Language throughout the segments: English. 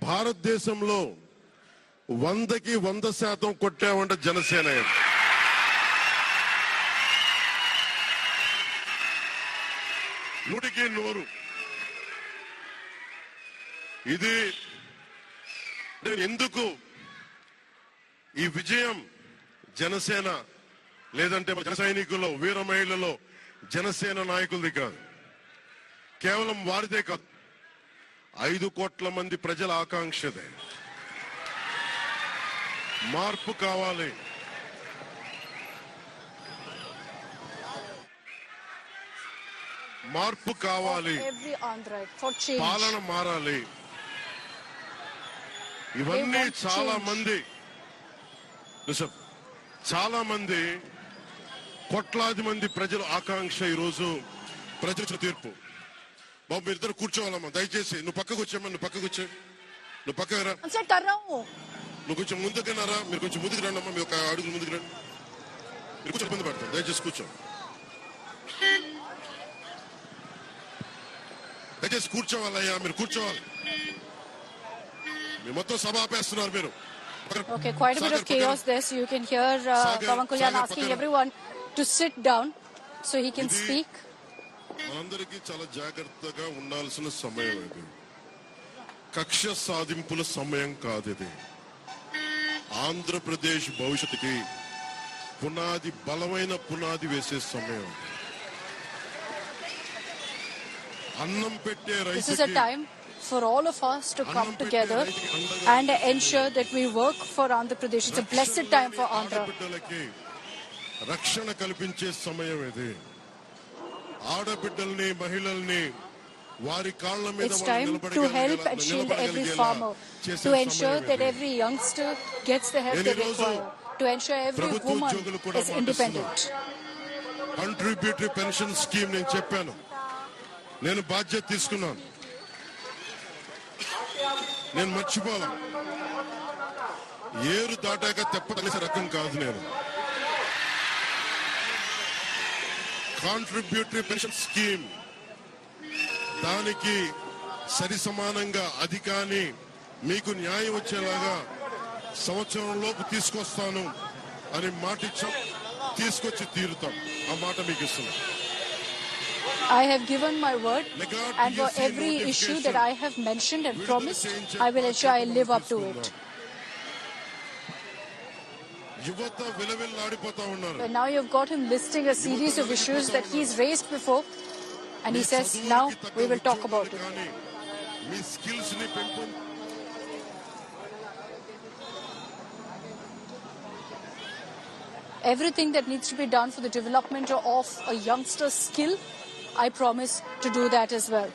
భారతదేశంలో 100కి 100% కొట్టామంటే జనసేన. 100కి 100. ఇది ఎందుకు ఈ విజయం జనసేన లేదంటే జన సైనికుల్లో వీర మహిళల్లో జనసేన నాయకులది కాదు, కేవలం వారిదే కాదు, 5 కోట్ల మంది ప్రజల ఆకాంక్షదే. మార్పు కావాలి, మార్పు కావాలి, పాలన మారాలి. ఇవన్నీ చాలా మంది కోట్లాది మంది ప్రజల ఆకాంక్ష. ఈరోజు ప్రజల తీర్పు. బాబు మీరు ఇద్దరు కూర్చోవాలమ్మా దయచేసి. నువ్వు పక్కకు వచ్చామ్మా, నువ్వు పక్కకు వచ్చే, నువ్వు పక్కకు రా, నువ్వు కొంచెం ముందుకున్నారా, మీరు కొంచెం ముందుకు రండి అమ్మా, మీరు ఒక అడుగులు ముందుకు రండి. మీరు కొంచెం ఇబ్బంది పడతారు, దయచేసి కూర్చో, దయచేసి కూర్చోవాలయ్యా, మీరు కూర్చోవాలి. మీరు మొత్తం సభ ఆపేస్తున్నారు మీరు. Okay, quite a bit of chaos there, so you can hear Pavan Kalyan asking everyone to sit down so he can speak. మనందరికీ చాలా జాగ్రత్తగా ఉండాల్సిన సమయం ఇది. కక్ష సాధింపుల సమయం కాదు ఇది. ఆంధ్రప్రదేశ్ భవిష్యత్తుకి పునాది, బలమైన పునాది వేసే సమయం. అన్నం పెట్టే రైతుకి for all of us to come together and ensure that we work for Andhra Pradesh. It's a blessed time for Andhra. రక్షణ కల్పించే సమయం ఇది. ఆడబిడ్డల్ని, మహిళల్ని వారి కాళ్ళ మీద It's time to help and shield every farmer, to ensure that every youngster gets the help they require, to ensure every woman is independent. Contributory pension scheme నేను చెప్పాను, నేను బాధ్యత తీసుకున్నాను, నేను మర్చిపోలా. ఏరు దాటాక తెప్పదలిసే రకం కాదు నేను. కాంట్రిబ్యూటరీ పెన్షన్ స్కీమ్ దానికి సరి సమానంగా అది కానీ మీకు న్యాయం వచ్చేలాగా సంవత్సరంలోపు తీసుకొస్తాను అని మాట ఇచ్చాం, తీసుకొచ్చి తీరుతాం. ఆ మాట మీకు ఇస్తున్నాం. I have given my word, and for every issue that I have mentioned and promised, I will ensure I live up to it. But now you've got him listing a series of issues that he's raised before, and he says, now we will talk about it. Everything that needs to be done for the development of a youngster's skill, I promise to do that as well.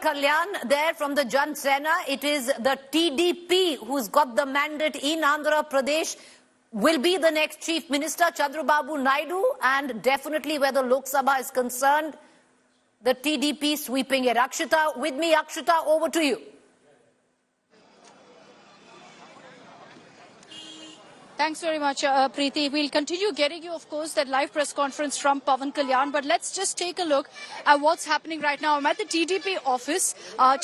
Kalyan there from the Jan Sena. It is the TDP who's got the mandate in Andhra Pradesh, will be the next Chief Minister, Chandrababu Naidu, and definitely where the Lok Sabha is concerned, the TDP sweeping it. Akshita with me. Akshita, over to you. Thanks very much, Preeti. We'll continue getting you, of course, that live press conference from Pavan Kalyan. But let's just take a look at what's happening right now. I'm at the TDP office.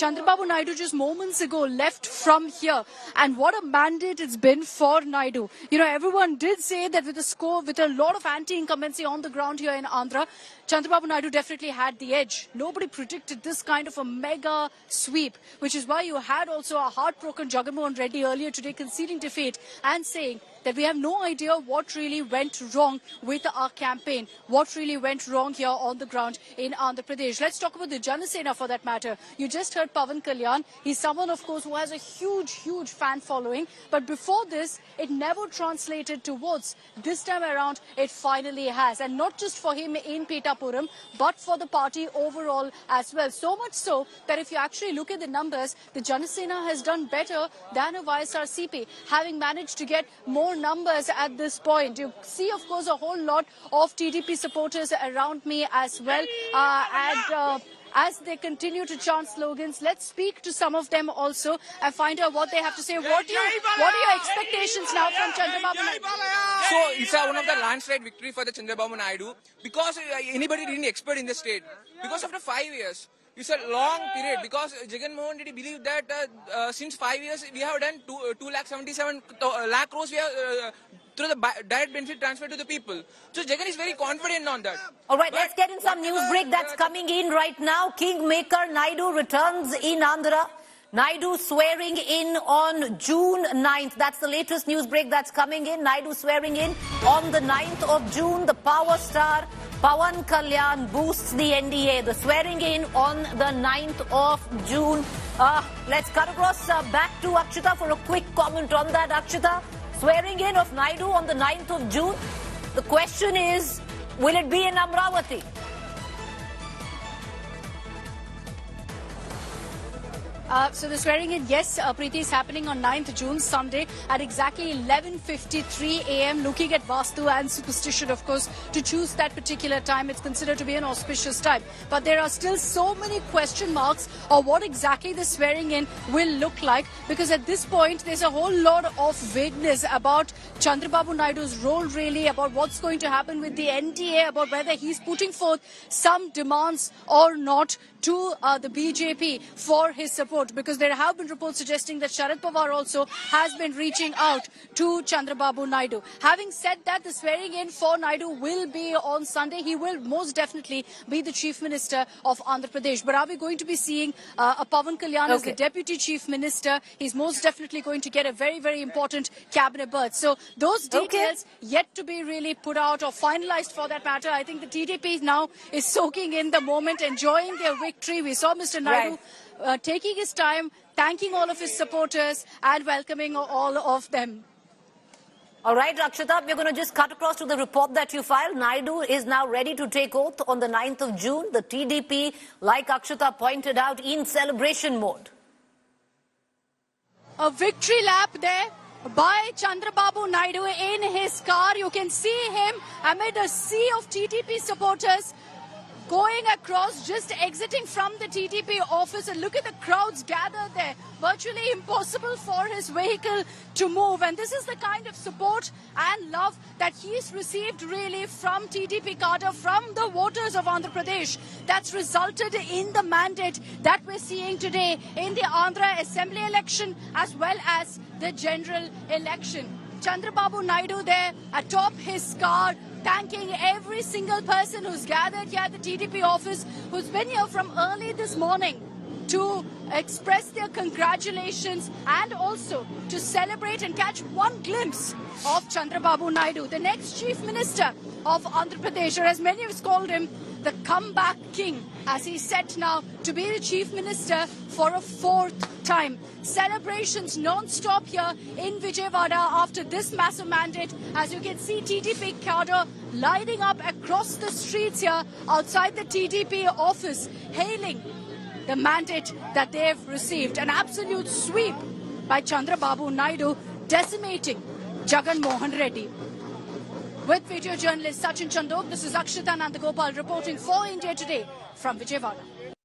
Chandrababu Naidu just moments ago left from here. And what a mandate it's been for Naidu. You know, everyone did say that with a lot of anti-incumbency on the ground here in Andhra, Chandrababu Naidu definitely had the edge. Nobody predicted this kind of a mega sweep, which is why you had also a heartbroken Jagannath Reddy earlier today conceding defeat and saying that we have no idea what really went wrong with our campaign, what really went wrong here on the ground in Andhra Pradesh. Let's talk about the Jana Sena for that matter. You just heard Pavan Kalyan. He's someone, of course, who has a huge fan following. But before this, it never translated to votes. This time around, it finally has. And not just for him in Petapuram, but for the party overall as well. So much so that if you actually look at the numbers, the Jana Sena has done better than a YSRCP, having managed to get more numbers at this point. You see, of course, a whole lot of TDP supporters around me as well. as they continue to chant slogans. Let's speak to some of them also and find out what they have to say. What are your expectations now from Chandrababu Naidu? So it's one of the landslide victory for the Chandrababu Naidu because anybody didn't expect in the state. Because after 5 years, it's a long period because Jagan Mohan Reddy believed that since 5 years we have done 277 lakh crores we have through the direct benefit transfer to the people. So Jagan is very confident on that. All right, let's get in some news break that's coming in right now. Kingmaker Naidu returns in Andhra. Naidu swearing in on June 9th. That's the latest news break that's coming in. Naidu swearing in on the 9th of June. The power star Pawan Kalyan boosts the NDA. The swearing in on the 9th of June. Let's cut across back to Akshita for a quick comment on that. Akshita, swearing in of Naidu on the 9th of June. The question is, will it be in Amravati? So the swearing in, yes, Preeti, is happening on 9th June, Sunday, at exactly 11:53 a.m. Looking at Vastu and superstition, of course, to choose that particular time, it's considered to be an auspicious time. But there are still so many question marks of what exactly the swearing in will look like, because at this point, there's a whole lot of vagueness about Chandrababu Naidu's role, really, about what's going to happen with the NDA, about whether he's putting forth some demands or not to the BJP for his support, because there have been reports suggesting that Sharad Pawar also has been reaching out to Chandrababu Naidu. Having said that, the swearing in for Naidu will be on Sunday. He will most definitely be the Chief Minister of Andhra Pradesh. But are we going to be seeing a Pawan Kalyan as the Deputy Chief Minister? He's most definitely going to get a very, very important cabinet berth. So those details yet to be really put out or finalized for that matter. I think the TDP now is soaking in the moment, enjoying their victory. We saw Mr. Naidu taking his time, thanking all of his supporters and welcoming all of them. All right, Rakshita, we're going to just cut across to the report that you filed. Naidu is now ready to take oath on the 9th of June. The TDP, like Akshita pointed out, in celebration mode. A victory lap there by Chandrababu Naidu in his car. You can see him amid a sea of TDP supporters going across, just exiting from the TDP office, and look at the crowds gathered there. Virtually impossible for his vehicle to move. And this is the kind of support and love that he's received really from TDP cadre, from the voters of Andhra Pradesh. That's resulted in the mandate that we're seeing today in the Andhra Assembly election as well as the general election. Chandrababu Naidu there atop his car, thanking every single person who's gathered here at the TDP office, who's been here from early this morning to express their congratulations and also to celebrate and catch one glimpse of Chandrababu Naidu, the next Chief Minister of Andhra Pradesh, or as many have called him, the comeback king, as he's set now to be the Chief Minister for a fourth time. Celebrations non-stop here in Vijayawada after this massive mandate. As you can see, TDP cadre lining up across the streets here outside the TDP office, hailing the mandate that they've received. An absolute sweep by Chandrababu Naidu, decimating Jagan Mohan Reddy. With video journalist Sachin Chandok, this is Akshita Nandagopal reporting for India Today from Vijayawada.